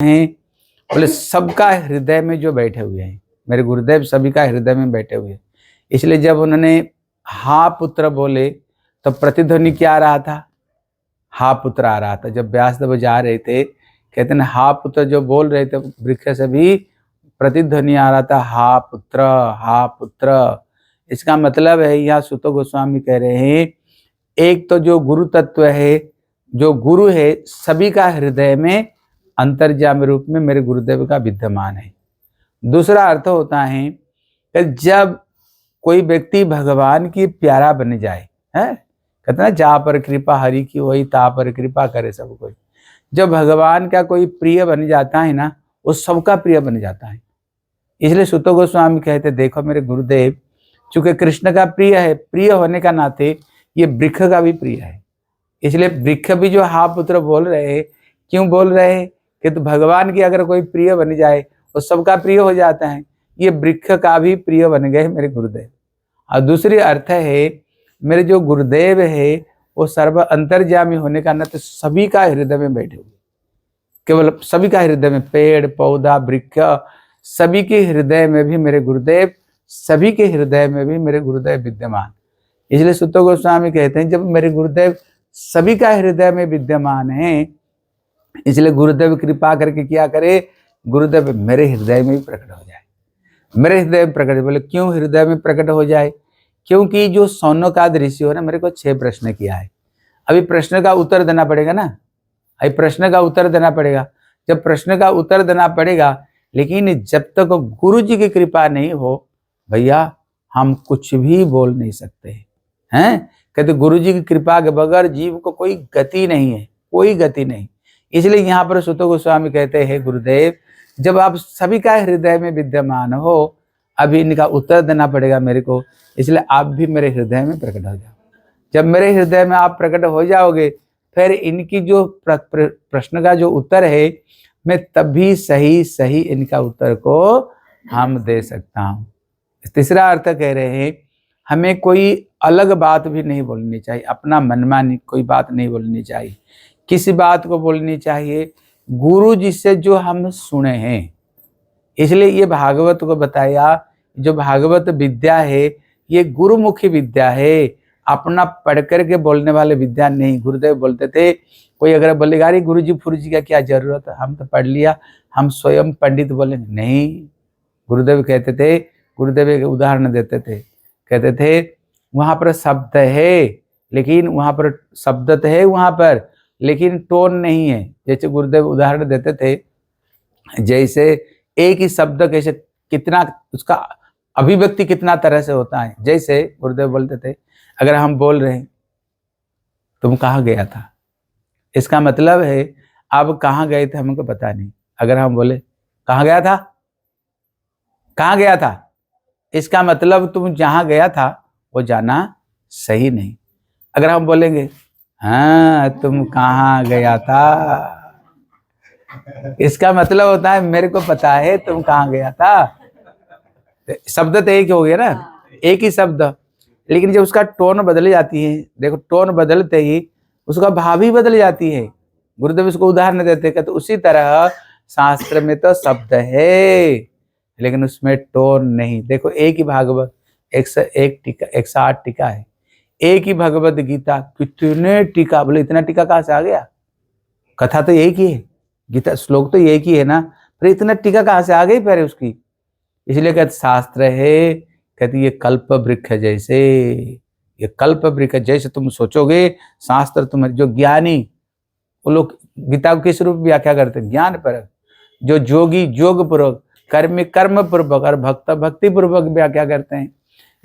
हैं? बोले सबका हृदय में जो बैठे हुए हैं, मेरे गुरुदेव सभी का हृदय में बैठे हुए हैं। इसलिए जब उन्होंने हा पुत्र बोले तो प्रतिध्वनि क्या आ रहा था? हा पुत्र आ रहा था। जब व्यासदेव जा रहे थे, कहते हैं हा पुत्र जो बोल रहे थे, वृक्ष से भी प्रतिध्वनि आ रहा था, हा पुत्र, हा पुत्र। इसका मतलब है, यहाँ सुत गोस्वामी कह रहे हैं, एक तो जो गुरु तत्व है, जो गुरु है, सभी का हृदय में अंतर्यामी रूप में मेरे गुरुदेव का विद्यमान है। दूसरा अर्थ होता है कि जब कोई व्यक्ति भगवान की प्यारा बन जाए, है कहते ना, जहाँ पर कृपा हरि की वही ता पर कृपा करे सब कोई। जब भगवान का कोई प्रिय बन जाता है ना, वो सबका प्रिय बन जाता है। इसलिए सुत गोस्वामी कहते, देखो मेरे गुरुदेव चूंकि कृष्ण का प्रिय है, प्रिय होने का नाते ये वृक्ष का भी प्रिय है। इसलिए वृक्ष भी जो हा पुत्र बोल रहे हैं, क्यों बोल रहे हैं? कि तो भगवान की अगर कोई प्रिय बन जाए वो सबका प्रिय हो जाता है। ये वृक्ष का भी प्रिय बन गए मेरे गुरुदेव। और दूसरी अर्थ है, मेरे जो गुरुदेव है वो सर्व अंतर्यामी होने का नाते सभी का हृदय में बैठे हुए, केवल सभी का हृदय में, पेड़ पौधा वृक्ष सभी के हृदय में भी मेरे गुरुदेव, सभी के हृदय में भी मेरे गुरुदेव विद्यमान। इसलिए सुत गोस्वामी कहते हैं, जब मेरे गुरुदेव सभी का हृदय में विद्यमान है, इसलिए गुरुदेव कृपा करके क्या करे, गुरुदेव मेरे हृदय में भी प्रकट हो जाए। मेरे हृदय में प्रकट, बोले क्यों हृदय में प्रकट हो जाए? क्योंकि जो सौनकाद ऋषि हो ना, मेरे को 6 प्रश्न किया है। अभी प्रश्न का उत्तर देना पड़ेगा ना, अभी प्रश्न का उत्तर देना पड़ेगा। जब प्रश्न का उत्तर देना पड़ेगा, लेकिन जब तक गुरु जी की कृपा नहीं हो भैया, हम कुछ भी बोल नहीं सकते हैं। कहते गुरु जी की कृपा के बगैर जीव को कोई गति नहीं है, कोई गति नहीं। इसलिए यहाँ पर सुत गोस्वामी कहते हैं, गुरुदेव जब आप सभी का हृदय में विद्यमान हो, अभी इनका उत्तर देना पड़ेगा मेरे को, इसलिए आप भी मेरे हृदय में प्रकट हो जाओ। जब मेरे हृदय में आप प्रकट हो जाओगे, फिर इनकी जो प्रश्न का जो उत्तर है, मैं तभी सही सही इनका उत्तर को हम दे सकता हूँ। तीसरा अर्थ कह रहे हैं, हमें कोई अलग बात भी नहीं बोलनी चाहिए, अपना मनमानी कोई बात नहीं बोलनी चाहिए। किसी बात को बोलनी चाहिए गुरु जी से जो हम सुने हैं। इसलिए ये भागवत को बताया, जो भागवत विद्या है ये गुरुमुखी विद्या है, अपना पढ़ करके बोलने वाले विद्या नहीं। गुरुदेव बोलते थे, कोई अगर बोलेगा अरे गुरु जी फुरु जी का क्या जरूरत है, हम तो पढ़ लिया, हम स्वयं पंडित बोलेंगे नहीं। गुरुदेव कहते थे, गुरुदेव एक उदाहरण देते थे, कहते थे वहां पर शब्द है, लेकिन वहां पर शब्द है वहां पर, लेकिन टोन नहीं है। जैसे गुरुदेव उदाहरण देते थे, जैसे एक ही शब्द कैसे कितना उसका अभिव्यक्ति कितना तरह से होता है। जैसे गुरुदेव बोलते थे, अगर हम बोल रहे हैं तुम कहाँ गया था, इसका मतलब है आप कहाँ गए थे हमको पता नहीं। अगर हम बोले कहाँ गया था, कहाँ गया था, इसका मतलब तुम जहाँ गया था वो जाना सही नहीं। अगर हम बोलेंगे हाँ तुम कहाँ गया था, इसका मतलब होता है मेरे को पता है तुम कहाँ गया था। शब्द तो एक हो गया ना, एक ही शब्द, लेकिन जब उसका टोन बदल जाती है, देखो टोन बदलते ही उसका भाव ही बदल जाती है। गुरुदेव उसको उदाहरण देते हैं, तो उसी तरह शास्त्र में तो शब्द है लेकिन उसमें टोन नहीं। देखो एक ही भागवत 101 टीका, 108 टीका है, एक ही भगवत गीता कितने टीका, बोले इतना टीका कहाँ से आ गया? कथा तो एक ही है, गीता श्लोक तो एक ही है ना, फिर इतना टीका कहाँ से आ गई फिर उसकी? इसलिए कहते शास्त्र है, कहते ये कल्प वृक्ष जैसे, ये कल्प वृक्ष जैसे तुम सोचोगे। शास्त्र तुम्हारे जो ज्ञानी, वो लोग गीता को किस रूप व्याख्या करते हैं? ज्ञान परक। जो जोगी जोग पूर्वक, कर्मी कर्म पूर्वक और भक्त भक्ति पूर्वक व्याख्या करते हैं।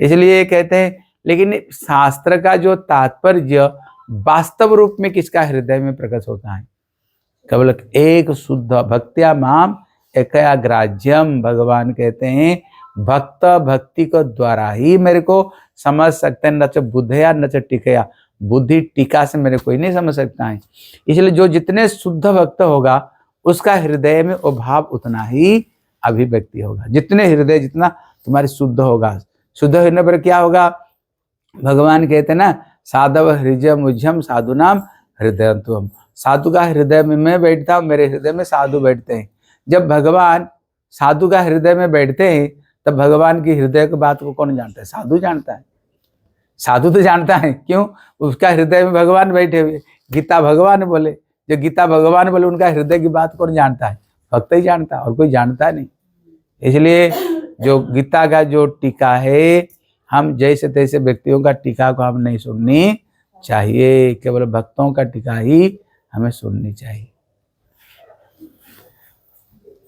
इसलिए कहते हैं, लेकिन शास्त्र का जो तात्पर्य वास्तव रूप में किसका हृदय में प्रकट होता है? केवल एक शुद्ध भक्त्या माम एकया ग्राह्यम। भगवान कहते हैं भक्त भक्ति को द्वारा ही मेरे को समझ सकते हैं, न च बुद्धया न च टिकया। बुद्धि टीका से मेरे कोई नहीं समझ सकता है। इसलिए जो जितने शुद्ध भक्त होगा उसका हृदय में वो भाव उतना ही अभिव्यक्ति होगा। जितने हृदय जितना तुम्हारे शुद्ध होगा, शुद्ध होने पर क्या होगा? भगवान कहते हैं ना, साधव हृदय मुझम साधुनाम हृदय तुम। साधु का हृदय में मैं बैठता हूँ, मेरे हृदय में साधु बैठते हैं। जब भगवान साधु का हृदय में बैठते हैं तब भगवान की हृदय की बात को कौन जानता है? साधु जानता है। साधु तो जानता है, क्यों? उसका हृदय में भगवान बैठे हुए। गीता भगवान बोले, जो गीता भगवान बोले उनका हृदय की बात कौन जानता है? भक्त ही जानता है, और कोई जानता नहीं। इसलिए जो गीता का जो टीका है, हम जैसे तैसे व्यक्तियों का टीका को हम नहीं सुननी चाहिए, केवल भक्तों का टीका ही हमें सुननी चाहिए।